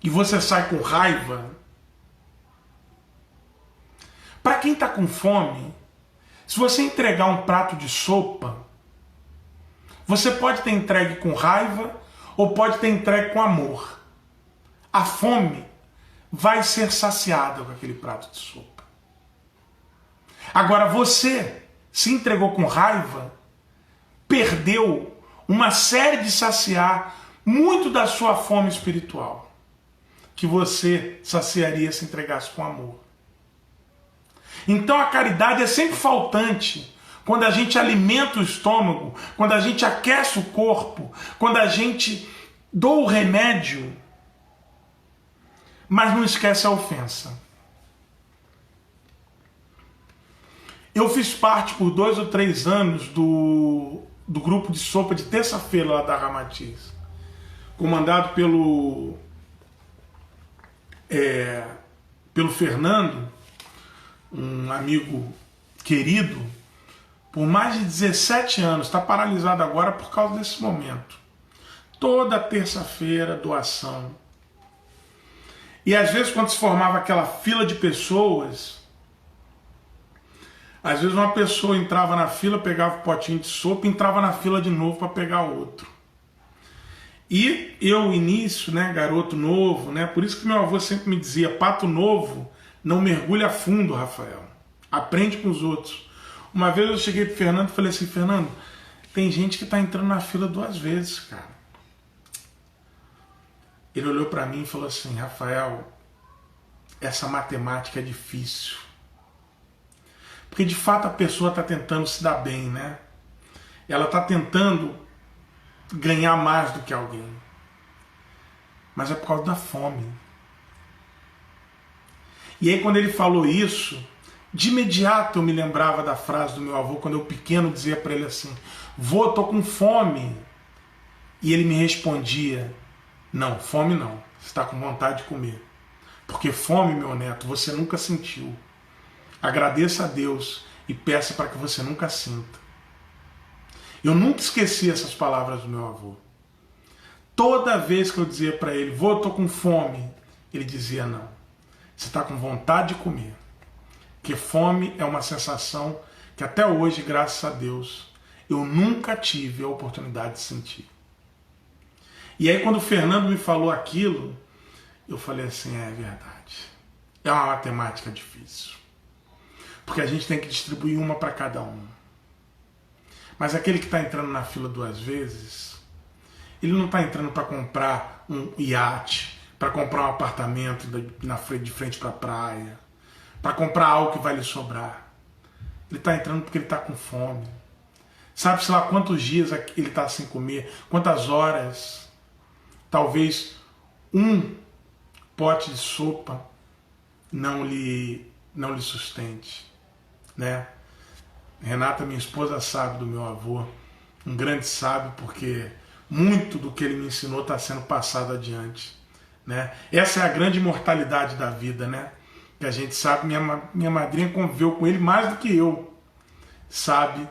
S1: e você sai com raiva, para quem está com fome, se você entregar um prato de sopa, você pode ter entregue com raiva ou pode ter entregue com amor. a fome vai ser saciada com aquele prato de sopa. Agora você se entregou com raiva, perdeu uma série de saciar muito da sua fome espiritual, que você saciaria se entregasse com amor. Então a caridade é sempre faltante quando a gente alimenta o estômago, quando a gente aquece o corpo, quando a gente doa o remédio, mas não esquece a ofensa. Eu fiz parte por 2 ou 3 anos do grupo de sopa de terça-feira lá da Ramatiz, comandado pelo Fernando, um amigo querido, por mais de 17 anos. Está paralisado agora por causa desse momento. Toda terça-feira, doação. E às vezes, quando se formava aquela fila de pessoas, às vezes uma pessoa entrava na fila, pegava o potinho de sopa e entrava na fila de novo para pegar outro. E eu, início, né, garoto novo, né, por isso que meu avô sempre me dizia: pato novo não mergulha fundo, Rafael. Aprende com os outros. Uma vez eu cheguei pro Fernando e falei assim: Fernando, tem gente que está entrando na fila 2 vezes, cara. Ele olhou para mim e falou assim: Rafael, essa matemática é difícil. Porque de fato a pessoa está tentando se dar bem, né? Ela está tentando ganhar mais do que alguém. Mas é por causa da fome. E aí quando ele falou isso, de imediato eu me lembrava da frase do meu avô, quando eu pequeno dizia para ele assim: vô, tô com fome. E ele me respondia: não, fome não, você está com vontade de comer. Porque fome, meu neto, você nunca sentiu. Agradeça a Deus e peça para que você nunca sinta. Eu nunca esqueci essas palavras do meu avô. Toda vez que eu dizia para ele: vô, tô com fome, ele dizia: não, você está com vontade de comer. Porque fome é uma sensação que até hoje, graças a Deus, eu nunca tive a oportunidade de sentir. E aí quando o Fernando me falou aquilo, eu falei assim: é verdade. É uma matemática difícil. Porque a gente tem que distribuir uma para cada um. Mas aquele que está entrando na fila 2 vezes, ele não está entrando para comprar um iate, para comprar um apartamento de frente para a praia, para comprar algo que vai lhe sobrar. Ele está entrando porque ele está com fome. Sabe-se lá quantos dias ele está sem comer, quantas horas. Talvez um pote de sopa não lhe sustente, né? Renata, minha esposa, sabe do meu avô, um grande sábio, porque muito do que ele me ensinou está sendo passado adiante, né? Essa é a grande imortalidade da vida, né? Que a gente sabe, minha madrinha conviveu com ele mais do que eu, sabe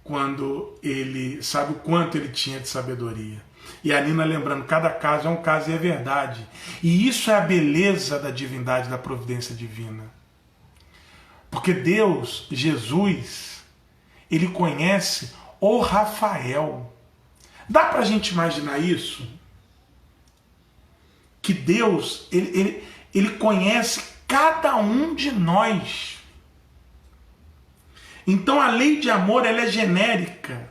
S1: o quanto ele tinha de sabedoria. E a Nina lembrando, cada caso é um caso e é verdade. E isso é a beleza da divindade, da providência divina. Porque Deus, Jesus, ele conhece o Rafael. Dá pra gente imaginar isso? Que Deus, ele conhece cada um de nós. Então a lei de amor, ela é genérica,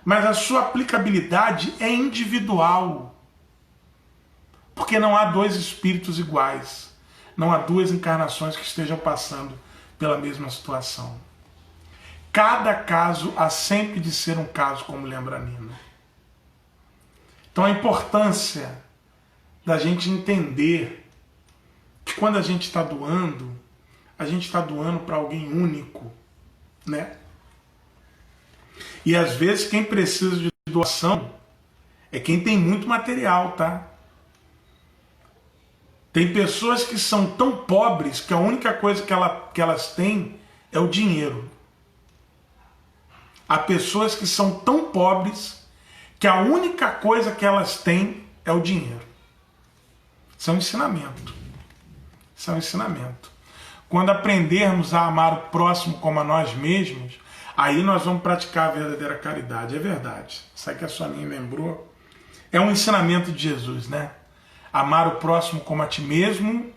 S1: mas a sua aplicabilidade é individual. Porque não há 2 espíritos iguais. Não há 2 encarnações que estejam passando pela mesma situação. Cada caso há sempre de ser um caso, como lembra a Nina. Então a importância da gente entender que quando a gente está doando para alguém único, né? E às vezes quem precisa de doação é quem tem muito material, tá? Tem pessoas que são tão pobres que a única coisa que elas têm é o dinheiro. Há pessoas que são tão pobres que a única coisa que elas têm é o dinheiro. Isso é um ensinamento. Isso é um ensinamento. Quando aprendermos a amar o próximo como a nós mesmos, aí nós vamos praticar a verdadeira caridade. É verdade. Isso aí que a Soninha lembrou. É um ensinamento de Jesus, né? amar o próximo como a ti mesmo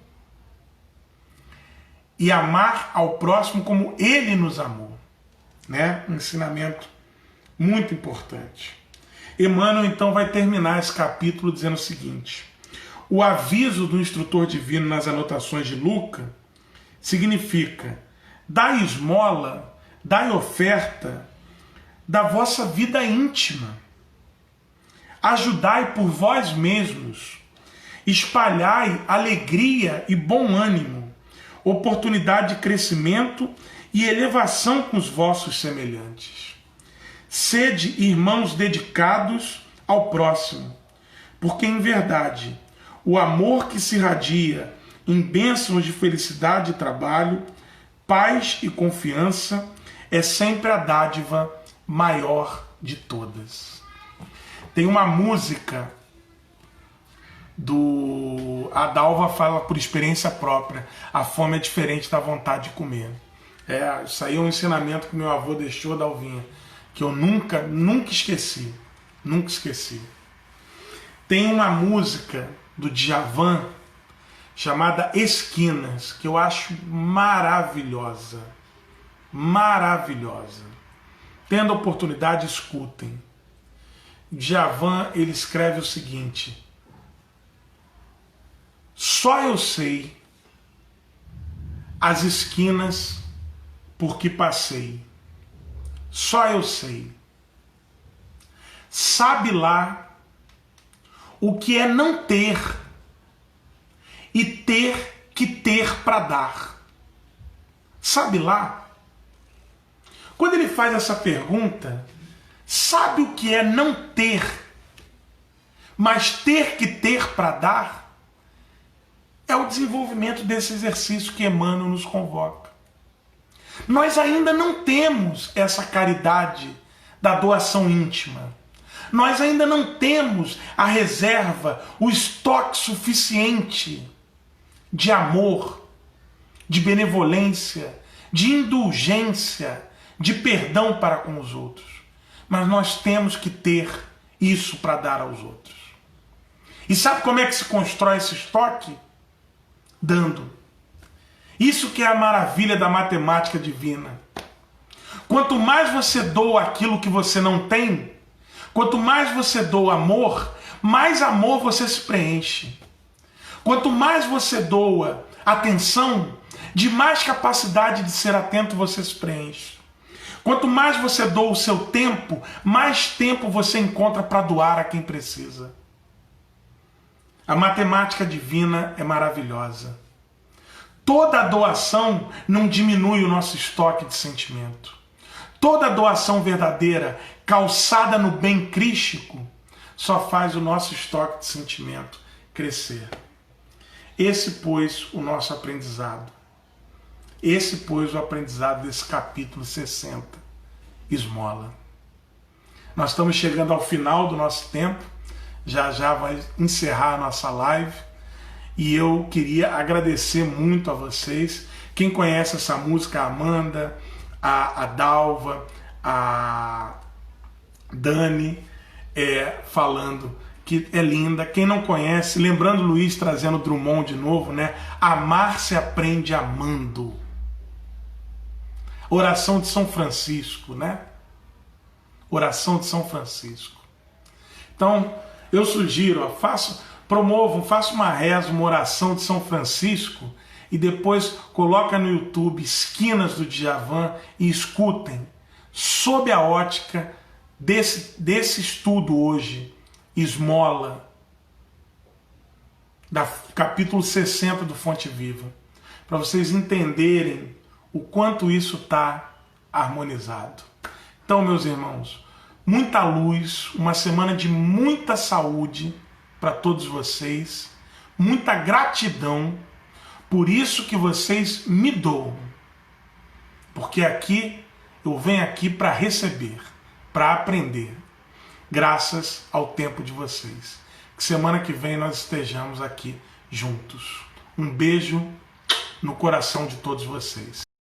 S1: e amar ao próximo como ele nos amou, né? Um ensinamento muito importante. Emmanuel então vai terminar esse capítulo dizendo o seguinte: o aviso do instrutor divino nas anotações de Lucas significa: dai esmola, dai oferta da vossa vida íntima, ajudai por vós mesmos, espalhai alegria e bom ânimo, oportunidade de crescimento e elevação com os vossos semelhantes. Sede irmãos dedicados ao próximo, porque em verdade o amor que se irradia em bênçãos de felicidade e trabalho, paz e confiança é sempre a dádiva maior de todas. Tem uma música a Dalva fala por experiência própria: a fome é diferente da vontade de comer. Isso aí é um ensinamento que meu avô deixou, Dalvinha, que eu nunca esqueci. Nunca esqueci. Tem uma música do Djavan chamada Esquinas, que eu acho maravilhosa. Maravilhosa. Tendo a oportunidade, escutem. Djavan, ele escreve o seguinte: só eu sei as esquinas por que passei. Só eu sei. Sabe lá o que é não ter e ter que ter para dar. Sabe lá? Quando ele faz essa pergunta, sabe o que é não ter, mas ter que ter para dar? É o desenvolvimento desse exercício que Emmanuel nos convoca. Nós ainda não temos essa caridade da doação íntima. Nós ainda não temos a reserva, o estoque suficiente de amor, de benevolência, de indulgência, de perdão para com os outros. Mas nós temos que ter isso para dar aos outros. E sabe como é que se constrói esse estoque? Dando. Isso que é a maravilha da matemática divina. Quanto mais você doa aquilo que você não tem, quanto mais você doa amor, mais amor você se preenche. Quanto mais você doa atenção, de mais capacidade de ser atento você se preenche. Quanto mais você doa o seu tempo, mais tempo você encontra para doar a quem precisa. A matemática divina é maravilhosa. Toda doação não diminui o nosso estoque de sentimento. Toda doação verdadeira, calçada no bem crístico, só faz o nosso estoque de sentimento crescer. Esse, pois, o nosso aprendizado. Esse, pois, o aprendizado desse capítulo 60, esmola. Nós estamos chegando ao final do nosso tempo, já vai encerrar a nossa live, e eu queria agradecer muito a vocês. Quem conhece essa música, a Amanda, a Dalva, a Dani, falando que é linda. Quem não conhece, lembrando Luiz trazendo Drummond de novo, né? Amar se aprende amando. Oração de São Francisco, né? Oração de São Francisco. Então, eu sugiro, faça uma reza, uma oração de São Francisco e depois coloca no YouTube Esquinas do Djavan e escutem, sob a ótica desse estudo hoje, esmola, capítulo 60 do Fonte Viva, para vocês entenderem o quanto isso está harmonizado. Então, meus irmãos, muita luz, uma semana de muita saúde para todos vocês, muita gratidão por isso que vocês me doam, porque aqui eu venho aqui para receber, para aprender, graças ao tempo de vocês. Que semana que vem nós estejamos aqui juntos. Um beijo no coração de todos vocês.